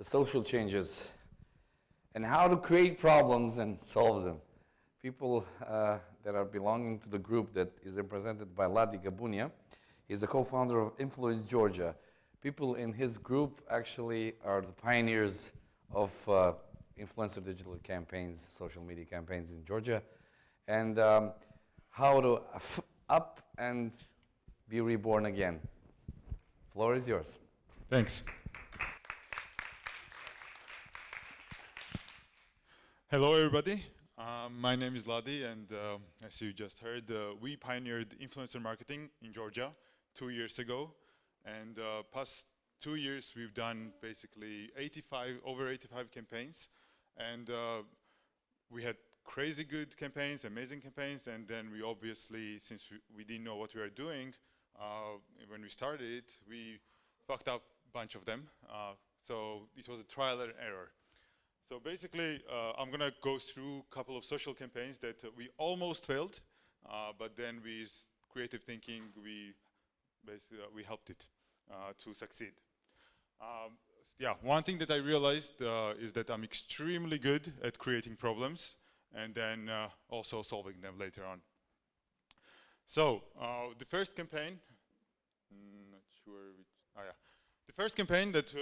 the social changes, and how to create problems and solve them. People that are belonging to the group that is represented by Ladi Gabunia. He's the co-founder of Influence Georgia. People in his group actually are the pioneers of influencer digital campaigns, social media campaigns in Georgia, and how to up and be reborn again. Floor is yours. Thanks. Hello, everybody. My name is Ladi, and as you just heard, we pioneered influencer marketing in Georgia 2 years ago. And past 2 years, we've done basically over 85 campaigns. And we had crazy good campaigns, amazing campaigns. And then we obviously, since we didn't know what we were doing, when we started it, we fucked up a bunch of them. So it was a trial and error. So basically, I'm going to go through a couple of social campaigns that we almost failed, but then with creative thinking, we helped it to succeed. Yeah, one thing that I realized is that I'm extremely good at creating problems and then also solving them later on. So the first campaign, not sure which, yeah. The first campaign that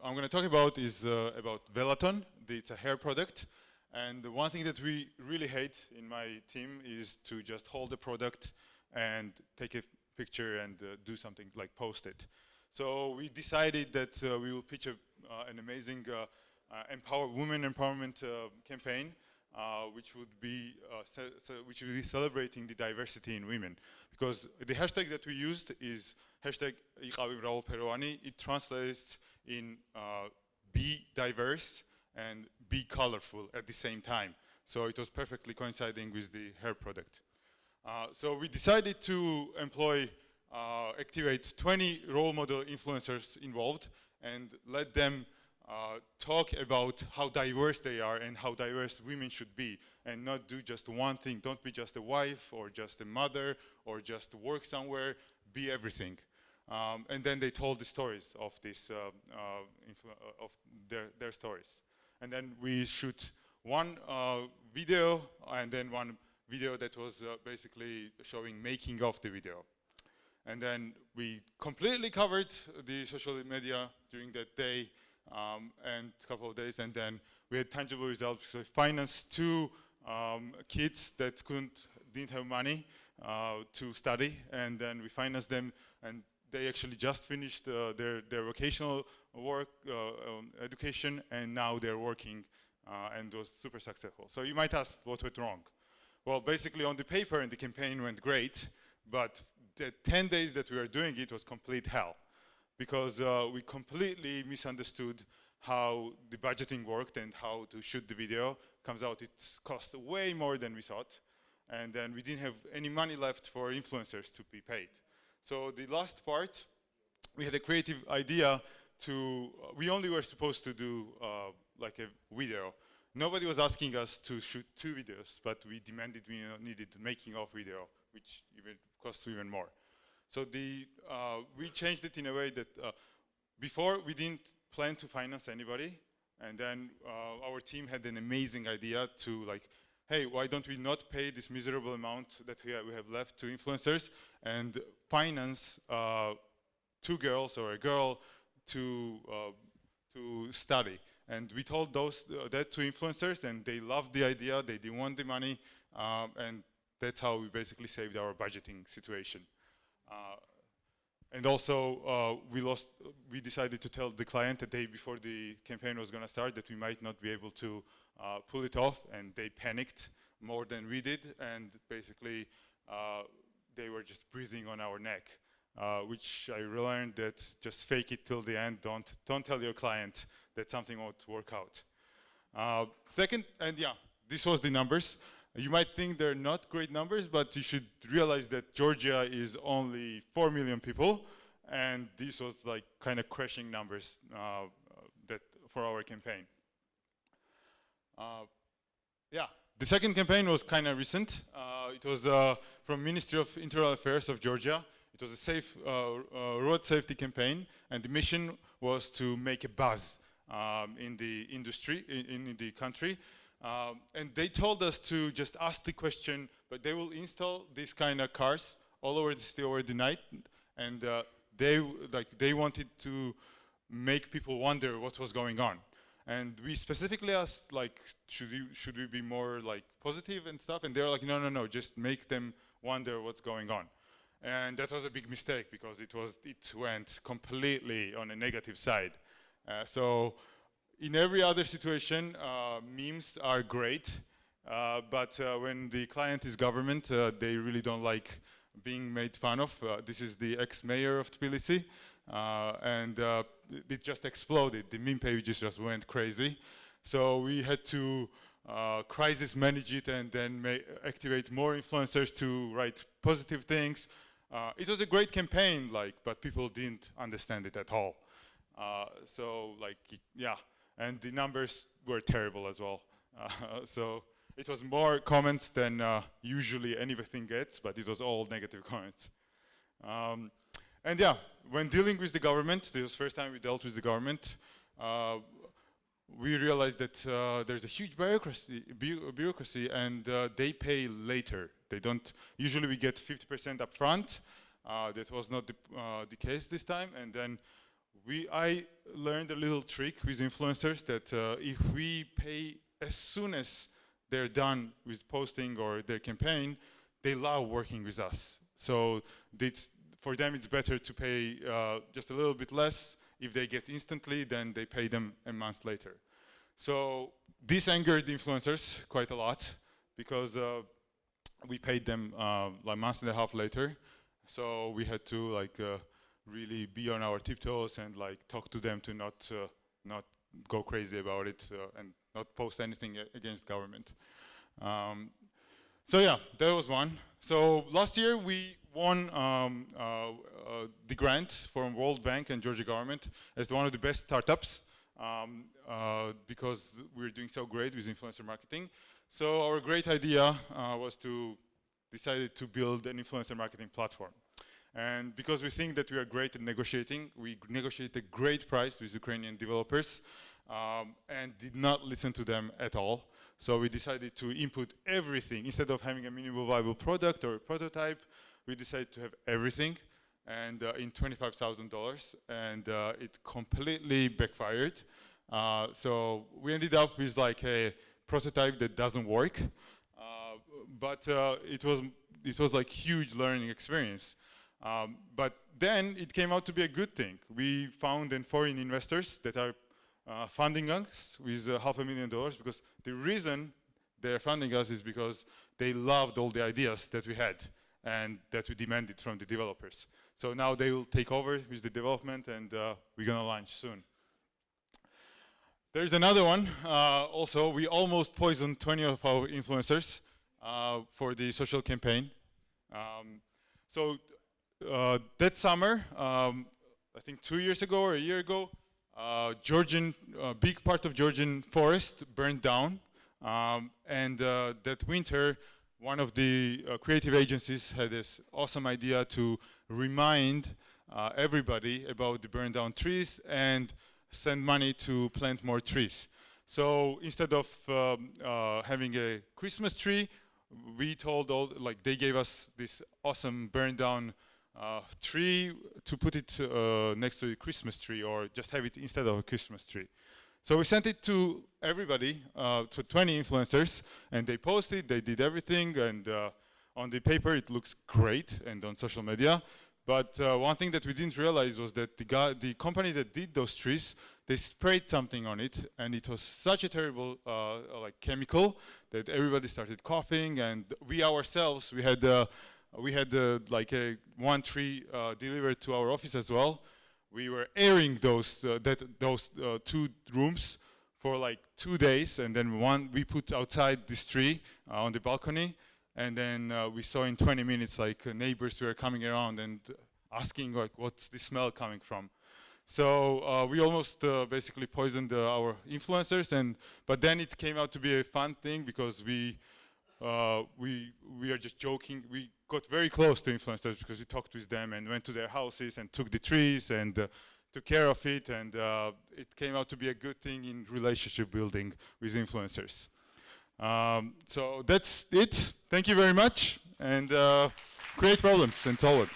I'm going to talk about is about Velaton. It's a hair product. And the one thing that we really hate in my team is to just hold the product and take a picture and do something like post it. So we decided that we will pitch an amazing women empowerment campaign, which would be celebrating the diversity in women. Because the hashtag that we used is hashtag iqavi mravelperovani. It translates in be diverse and be colorful at the same time. So it was perfectly coinciding with the hair product. So we decided to activate 20 role model influencers involved and let them talk about how diverse they are and how diverse women should be, and not do just one thing. Don't be just a wife or just a mother or just work somewhere, be everything. And then they told the stories of this, of their stories. And then we shoot one video and then one video that was basically showing making of the video. And then we completely covered the social media during that day and a couple of days, and then we had tangible results. So we financed 2 kids that didn't have money to study, and then we financed them, and they actually just finished their vocational work, education, and now they're working, and it was super successful. So you might ask, what went wrong? Well, basically on the paper and the campaign went great, but the 10 days that we were doing it was complete hell, because we completely misunderstood how the budgeting worked and how to shoot the video. Comes out it cost way more than we thought, and then we didn't have any money left for influencers to be paid. So the last part, we had a creative idea we only were supposed to do like a video. Nobody was asking us to shoot 2 videos, but we demanded we needed making of video, which even costs even more. So we changed it in a way that before we didn't plan to finance anybody, and then our team had an amazing idea to like, hey, why don't we not pay this miserable amount that we have left to influencers and finance 2 girls or a girl to study. And we told that to influencers, and they loved the idea. They didn't want the money, and that's how we basically saved our budgeting situation. And also, we decided to tell the client the day before the campaign was going to start that we might not be able to pull it off, and they panicked more than we did, and basically they were just breathing on our neck, which I learned that just fake it till the end. Don't tell your client that something won't work out. Second, and yeah, this was the numbers. You might think they're not great numbers, but you should realize that Georgia is only 4 million people, and this was like kind of crashing numbers for our campaign. Yeah, the second campaign was kind of recent. It was from Ministry of Internal Affairs of Georgia. It was a road safety campaign, and the mission was to make a buzz in the industry, in the country. And they told us to just ask the question, but they will install these kind of cars all over the city over the night, and they wanted to make people wonder what was going on. And we specifically asked, like, should we be more like positive and stuff? And they were like, no, just make them wonder what's going on. And that was a big mistake because it went completely on a negative side. So in every other situation, memes are great, but when the client is government, they really don't like being made fun of. This is the ex-mayor of Tbilisi, and it just exploded. The meme pages just went crazy. So we had to crisis manage it and then activate more influencers to write positive things. It was a great campaign, but people didn't understand it at all. Yeah, and the numbers were terrible as well. So it was more comments than usually anything gets, but it was all negative comments. And yeah, when dealing with the government, this was the first time we dealt with the government, we realized that there's a huge bureaucracy, and they pay later. They don't, usually we get 50% up front. That was not the case this time. And then I learned a little trick with influencers that if we pay as soon as they're done with posting or their campaign, they love working with us. So for them it's better to pay just a little bit less. If they get instantly, then they pay them a month later. So this angered the influencers quite a lot because we paid them like a month and a half later. So we had to really be on our tiptoes and talk to them to not go crazy about it and not post anything against government. So yeah, that was one. So last year we won the grant from World Bank and Georgia government as one of the best startups because we're doing so great with influencer marketing. So our great idea was to decide to build an influencer marketing platform. And because we think that we are great at negotiating, we negotiated a great price with Ukrainian developers and did not listen to them at all. So we decided to input everything. Instead of having a minimum viable product or a prototype, we decided to have everything and in $25,000, and it completely backfired. So we ended up with a prototype that doesn't work, but it was like huge learning experience. But then it came out to be a good thing. We found foreign investors that are funding us with $500,000 because the reason they're funding us is because they loved all the ideas that we had and that we demanded from the developers. So now they will take over with the development, and we're going to launch soon. There's another one. Also, we almost poisoned 20 of our influencers for the social campaign. So that summer, I think 2 years ago or a year ago, big part of Georgian forest burned down. And that winter, one of the creative agencies had this awesome idea to remind everybody about the burned down trees and send money to plant more trees. So instead of having a Christmas tree, we told they gave us this awesome burned down tree to put it next to the Christmas tree, or just have it instead of a Christmas tree. So we sent it to everybody, to 20 influencers, and they posted, they did everything, and on the paper it looks great, and on social media. But one thing that we didn't realize was that the company that did those trees, they sprayed something on it, and it was such a terrible chemical that everybody started coughing, and we ourselves, we had one tree delivered to our office as well. We were airing those 2 rooms for 2 days, and then we put outside this tree on the balcony, and then we saw in 20 minutes neighbors were coming around and asking what's the smell coming from. So we almost basically poisoned our influencers, but then it came out to be a fun thing because we are just joking. We got very close to influencers because we talked with them and went to their houses and took the trees and took care of it, and it came out to be a good thing in relationship building with influencers. So that's it. Thank you very much, and create problems and solve it.